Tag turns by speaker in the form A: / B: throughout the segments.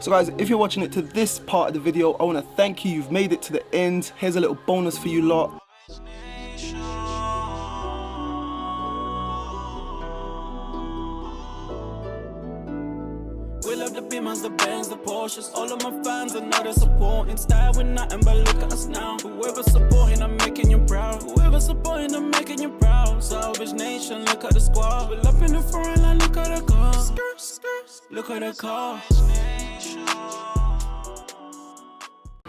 A: So guys, if you're watching it to this part of the video, I want to thank you. You've made it to the end. Here's a little bonus for you lot.
B: We love the Beamers, the Benz, the Porsches. All of my fans, I know they're supporting. Style with nothing but look at us now. Whoever's supporting, I'm making you proud. Whoever's supporting, I'm making you proud. Salvage Nation, look at the squad. We're up in the foreign line, look at the car. Look at the car.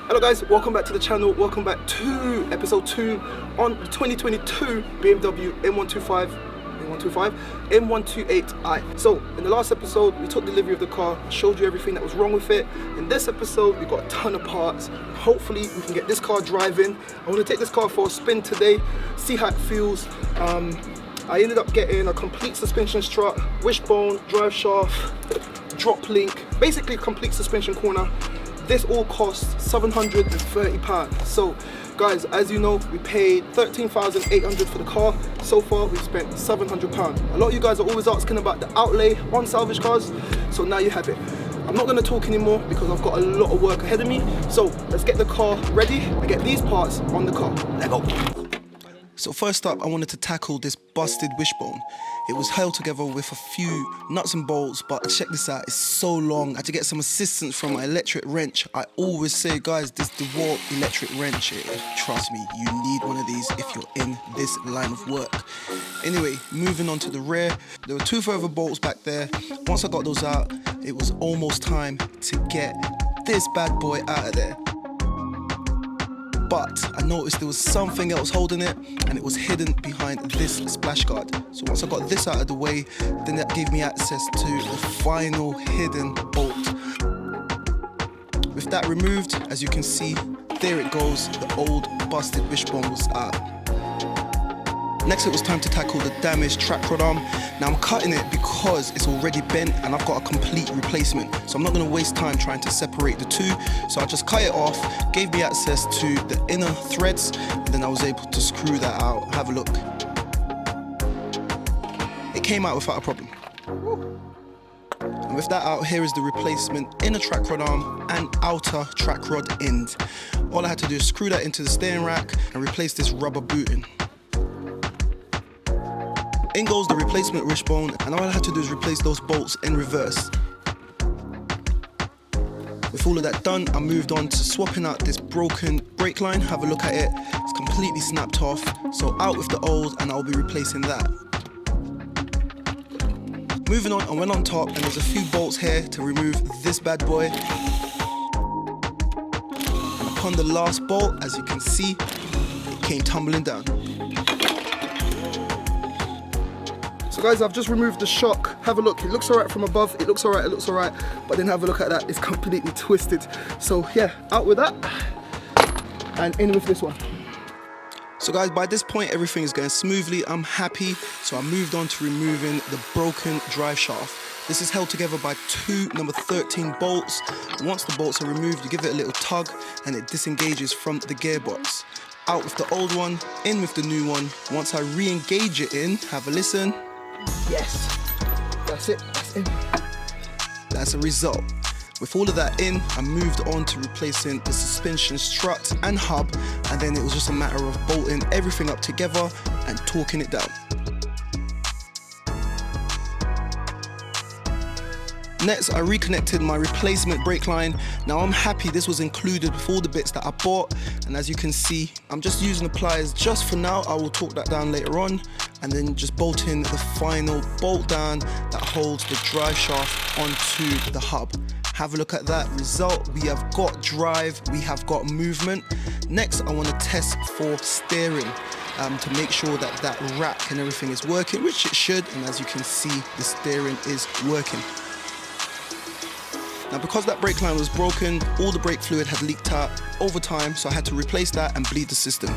A: Hello guys, welcome back to the channel. Welcome back to episode 2 on the 2022 BMW M128i. So in the last episode we took delivery of the car, showed you everything that was wrong with it. In this episode we got a ton of parts. Hopefully we can get this car driving. I want to take this car for a spin today, see how it feels. I ended up getting a complete suspension strut, wishbone, drive shaft, drop link, basically a complete suspension corner. This all costs £730. So guys, as you know, we paid £13,800 for the car. So far we've spent £700. A lot of you guys are always asking about the outlay on salvage cars, so now you have it. I'm not going to talk anymore because I've got a lot of work ahead of me. So let's get the car ready and get these parts on the car. Let's go. So first up, I wanted to tackle this busted wishbone. It was held together with a few nuts and bolts, but check this out, it's so long. I had to get some assistance from my electric wrench. I always say, guys, this DeWalt electric wrench, trust me, you need one of these if you're in this line of work. Anyway, moving on to the rear, there were 2 further bolts back there. Once I got those out, it was almost time to get this bad boy out of there. But I noticed there was something else holding it, and it was hidden behind this splash guard. So once I got this out of the way, then that gave me access to the final hidden bolt. With that removed, as you can see, there it goes, the old busted wishbone was out. Next it was time to tackle the damaged track rod arm. Now I'm cutting it because it's already bent and I've got a complete replacement. So I'm not going to waste time trying to separate the two. So I just cut it off, gave me access to the inner threads, and then I was able to screw that out. Have a look. It came out without a problem. And with that out, here is the replacement inner track rod arm and outer track rod end. All I had to do is screw that into the steering rack and replace this rubber booting. In goes the replacement wishbone, and all I had to do is replace those bolts in reverse. With all of that done, I moved on to swapping out this broken brake line. Have a look at it, it's completely snapped off. So out with the old, and I'll be replacing that. Moving on, I went on top, and there's a few bolts here to remove this bad boy. And upon the last bolt, as you can see, it came tumbling down. So guys, I've just removed the shock. Have a look, it looks alright from above, it looks alright, but then have a look at that, it's completely twisted. So yeah, out with that, and in with this one. So guys, by this point everything is going smoothly, I'm happy. So I moved on to removing the broken drive shaft. This is held together by 2 number 13 bolts. Once the bolts are removed, you give it a little tug and it disengages from the gearbox. Out with the old one, in with the new one. Once I re-engage it in, have a listen. Yes, that's it, that's in. That's a result. With all of that in, I moved on to replacing the suspension strut and hub, and then it was just a matter of bolting everything up together and torquing it down. Next, I reconnected my replacement brake line. Now I'm happy this was included with all the bits that I bought, and as you can see, I'm just using the pliers just for now. I will torque that down later on, and then just bolting the final bolt down that holds the drive shaft onto the hub. Have a look at that result. We have got drive, we have got movement. Next, I want to test for steering to make sure that that rack and everything is working, which it should, and as you can see, the steering is working. Now because that brake line was broken, all the brake fluid had leaked out over time, so I had to replace that and bleed the system.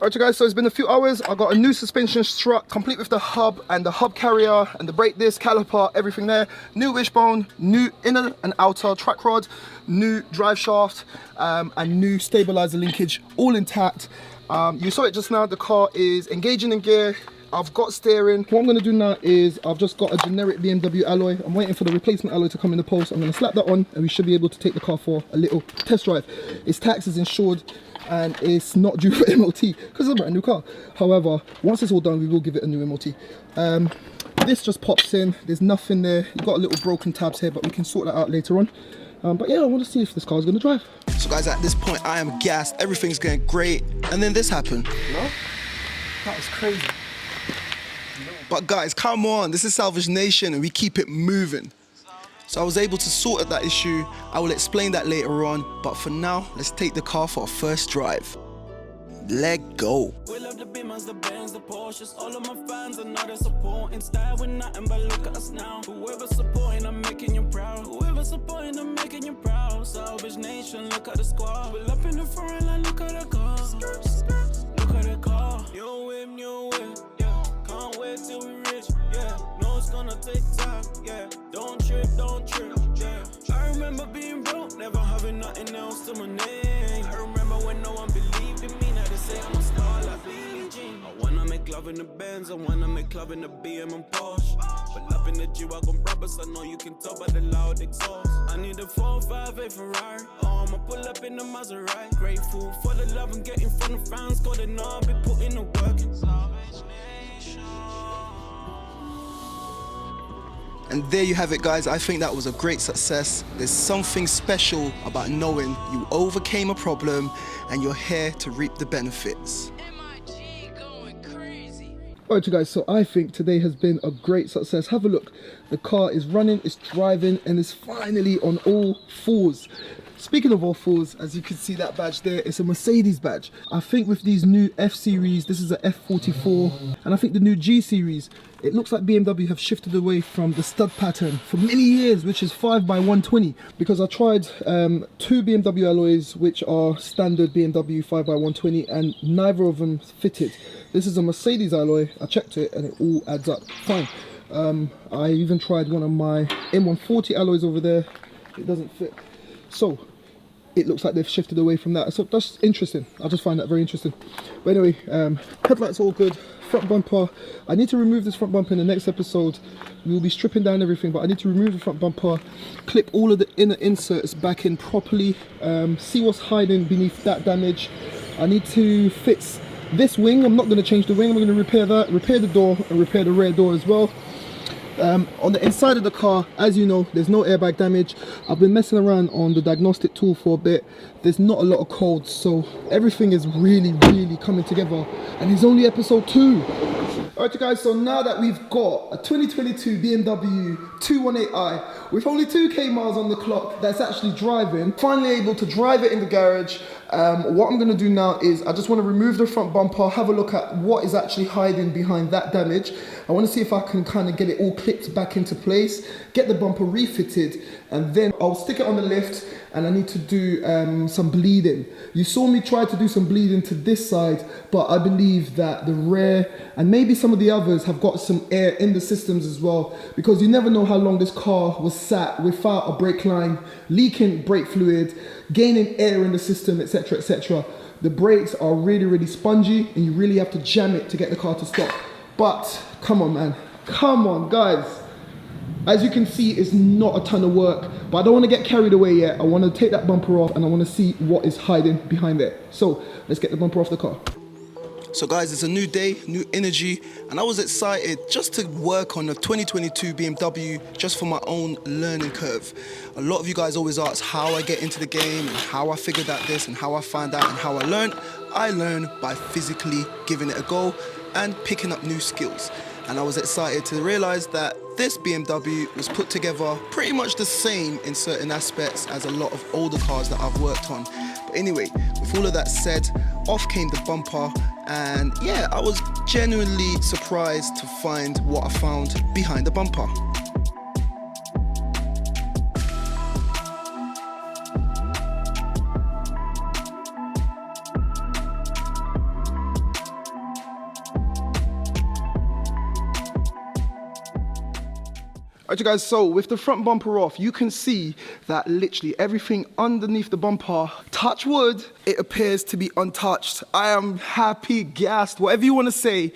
A: Alright guys, so it's been a few hours. I got a new suspension strut, complete with the hub and the hub carrier and the brake disc, caliper, everything there. New wishbone, new inner and outer track rod, new drive shaft, and new stabilizer linkage, all intact. You saw it just now, the car is engaging in gear, I've got steering. What I'm going to do now is I've just got a generic BMW alloy. I'm waiting for the replacement alloy to come in the post. I'm going to slap that on and we should be able to take the car for a little test drive. Its tax is insured and it's not due for MOT because it's a brand new car. However, once it's all done, we will give it a new MOT. This just pops in. There's nothing there. You've got a little broken tabs here, but we can sort that out later on. But yeah, I want to see if this car is going to drive. So guys, at this point, I am gassed. Everything's going great. And then this happened. No? That was crazy. But guys, come on. This is Salvage Nation and we keep it moving. So I was able to sort out that issue. I will explain that later on. But for now, let's take the car for a first drive. Let go.
B: We love the Beamers, the Benz, the Porsches. All of my fans are not supporting. Style with nothing but look at us now. Whoever supporting, I'm making you proud. Whoever supporting, I'm making you proud. Salvage Nation, look at the squad. Pull up in the front line, look at the car. Look at the car. New whip, yeah. Can't wait till we rich, yeah. Know it's gonna take time, yeah. Don't trip, yeah. I remember being broke, never having nothing else to my name. I remember when no one believed in me. Now they say I'm a star like Billie Jean. I wanna make love in the Benz, I wanna make love in the BM and Porsche. But love in the G-Wagon Brabus, I know you can tell by the loud exhaust. I need a 458 Ferrari, oh, I'ma pull up in the Maserati. Grateful for the love I'm getting from the fans, cause they know I'll be putting the work in. Salvage Nation.
A: And there you have it, guys. I think that was a great success. There's something special about knowing you overcame a problem and you're here to reap the benefits. Alright you guys, so I think today has been a great success. Have a look. The car is running, it's driving, and it's finally on all fours. Speaking of all fours, as you can see that badge there, it's a Mercedes badge. I think with these new F series, this is a F44, and I think the new G series, it looks like BMW have shifted away from the stud pattern for many years, which is 5x120, because I tried two BMW alloys, which are standard BMW 5x120, and neither of them fitted. This is a Mercedes alloy. I checked it and it all adds up fine. I even tried one of my M140 alloys over there. It doesn't fit. So it looks like they've shifted away from that. So that's interesting. I just find that very interesting. But anyway, headlights all good. Front bumper. I need to remove this front bumper in the next episode. We will be stripping down everything, but I need to remove the front bumper, clip all of the inner inserts back in properly, see what's hiding beneath that damage. I need to fix this wing. I'm not going to change the wing. I'm going to repair that, repair the door, and repair the rear door as well. On the inside of the car, as you know, there's no airbag damage. I've been messing around on the diagnostic tool for a bit. There's not a lot of codes, so everything is really coming together, and it's only episode 2. Alright you guys, so now that we've got a 2022 BMW 218i with only 2k miles on the clock that's actually driving, finally able to drive it in the garage, what I'm going to do now is I just want to remove the front bumper, have a look at what is actually hiding behind that damage. I want to see if I can kind of get it all clipped back into place, get the bumper refitted, and then I'll stick it on the lift, and I need to do some bleeding. You saw me try to do some bleeding to this side, but I believe that the rear and maybe some of the others have got some air in the systems as well, because you never know how long this car was sat without a brake line, leaking brake fluid, gaining air in the system, etc, etc. The brakes are really spongy, and you really have to jam it to get the car to stop. But come on, man, come on guys. As you can see, it's not a ton of work, but I don't want to get carried away yet. I want to take that bumper off and I want to see what is hiding behind there. So let's get the bumper off the car. So guys, it's a new day, new energy, and I was excited just to work on a 2022 BMW just for my own learning curve. A lot of you guys always ask how I get into the game and how I figured out this and how I found out and how I learned. I learn by physically giving it a go and picking up new skills. And I was excited to realize that this BMW was put together pretty much the same in certain aspects as a lot of older cars that I've worked on. But anyway, with all of that said, off came the bumper, and yeah, I was genuinely surprised to find what I found behind the bumper. Alright you guys, so with the front bumper off, you can see that literally everything underneath the bumper, touch wood, it appears to be untouched. I am happy, gassed, whatever you want to say,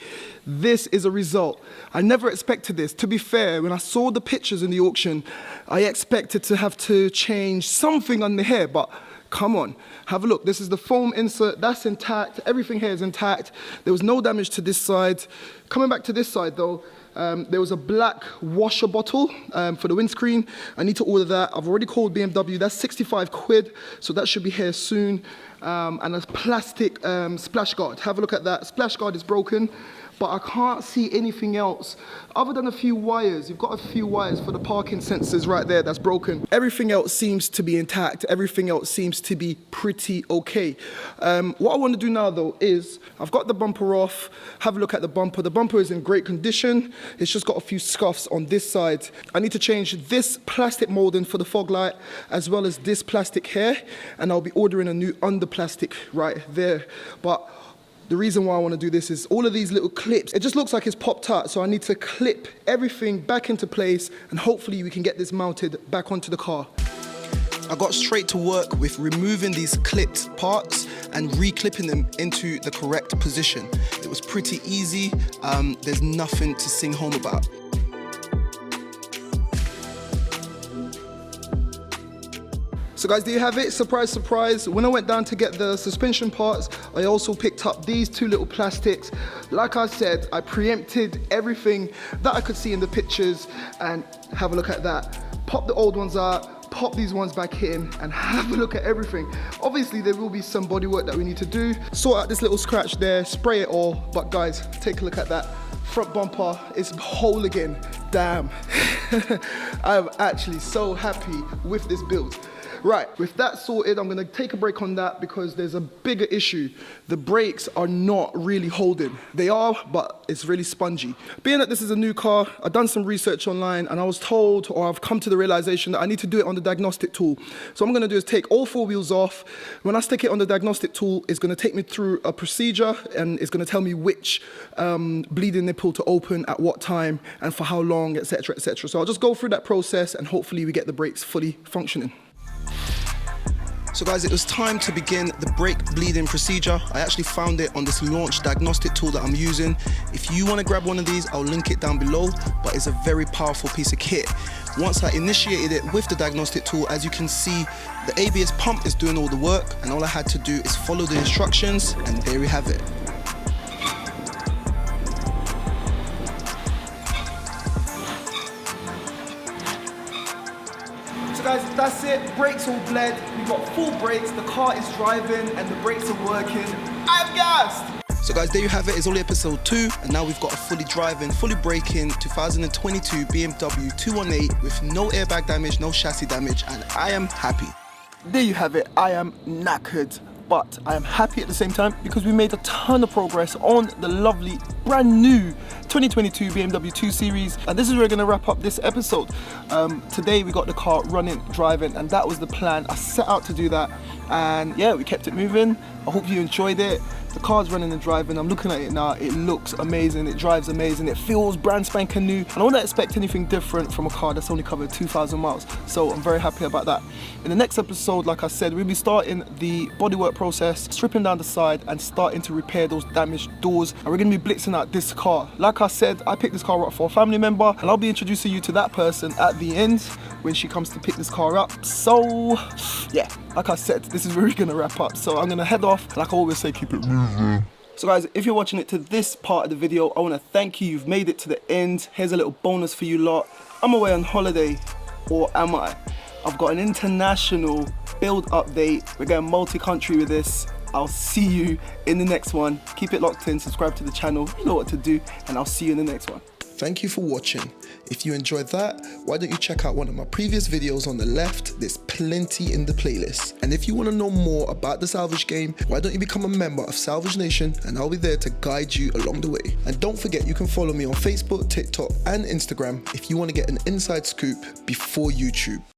A: this is a result. I never expected this. To be fair, when I saw the pictures in the auction, I expected to have to change something on the hair, but come on, have a look. This is the foam insert, that's intact, everything here is intact. There was no damage to this side. Coming back to this side though, there was a black washer bottle for the windscreen. I need to order that. I've already called BMW, that's 65 quid, so that should be here soon. And a plastic splash guard. Have a look at that. Splash guard is broken, but I can't see anything else other than a few wires. You've got a few wires for the parking sensors right there that's broken. Everything else seems to be intact. Everything else seems to be pretty okay. What I want to do now though is, I've got the bumper off. Have a look at the bumper. The bumper is in great condition. It's just got a few scuffs on this side. I need to change this plastic molding for the fog light, as well as this plastic here, and I'll be ordering a new under plastic right there. But the reason why I want to do this is all of these little clips, it just looks like it's popped out, so I need to clip everything back into place, and hopefully we can get this mounted back onto the car. I got straight to work with removing these clipped parts and re-clipping them into the correct position. It was pretty easy, there's nothing to sing home about. So guys, there you have it. Surprise, surprise. When I went down to get the suspension parts, I also picked up these two little plastics. Like I said, I preempted everything that I could see in the pictures, and have a look at that. Pop the old ones out, pop these ones back in, and have a look at everything. Obviously, there will be some body work that we need to do. Sort out this little scratch there, spray it all. But guys, take a look at that. Front bumper is whole again. Damn. I'm actually so happy with this build. Right, with that sorted, I'm gonna take a break on that because there's a bigger issue. The brakes are not really holding. They are, but it's really spongy. Being that this is a new car, I've done some research online and I was told, or I've come to the realization that I need to do it on the diagnostic tool. So what I'm gonna do is take all four wheels off. When I stick it on the diagnostic tool, it's gonna take me through a procedure and it's gonna tell me which bleeding nipple to open at what time and for how long, etc., etc. So I'll just go through that process and hopefully we get the brakes fully functioning. So guys, it was time to begin the brake bleeding procedure. I actually found it on this launch diagnostic tool that I'm using. If you want to grab one of these, I'll link it down below, but it's a very powerful piece of kit. Once I initiated it with the diagnostic tool, as you can see, the ABS pump is doing all the work, and all I had to do is follow the instructions, and there we have it. Guys, that's it. Brakes all bled. We've got full brakes. The car is driving and the brakes are working. I'm gassed. So guys, there you have it. It's only episode 2, and now we've got a fully driving, fully braking 2022 BMW 218 with no airbag damage, no chassis damage, and I am happy. There you have it. I am knackered, but I am happy at the same time because we made a ton of progress on the lovely brand new 2022 BMW 2 Series, and this is where we're going to wrap up this episode. Today we got the car running, driving, and that was the plan. I set out to do that, and yeah, we kept it moving. I hope you enjoyed it. The car's running and driving. I'm looking at it now. It looks amazing. It drives amazing. It feels brand spanking new. And I wouldn't expect anything different from a car that's only covered 2,000 miles. So I'm very happy about that. In the next episode, like I said, we'll be starting the bodywork process, stripping down the side and starting to repair those damaged doors. And we're going to be blitzing out this car. Like I said, I picked this car up for a family member, and I'll be introducing you to that person at the end when she comes to pick this car up. So yeah, like I said, this is where we're going to wrap up. So I'm going to head off. Like I always say, keep it moving. So guys, if you're watching it to this part of the video, I want to thank you. You've made it to the end. Here's a little bonus for you lot. I'm away on holiday, or am I? I've got an international build update. We're going multi-country with this. I'll see you in the next one. Keep it locked in, subscribe to the channel, you know what to do, and I'll see you in the next one. Thank you for watching. If you enjoyed that, why don't you check out one of my previous videos on the left? There's plenty in the playlist. And if you want to know more about the Salvage game, why don't you become a member of Salvage Nation, and I'll be there to guide you along the way. And don't forget, you can follow me on Facebook, TikTok and Instagram if you want to get an inside scoop before YouTube.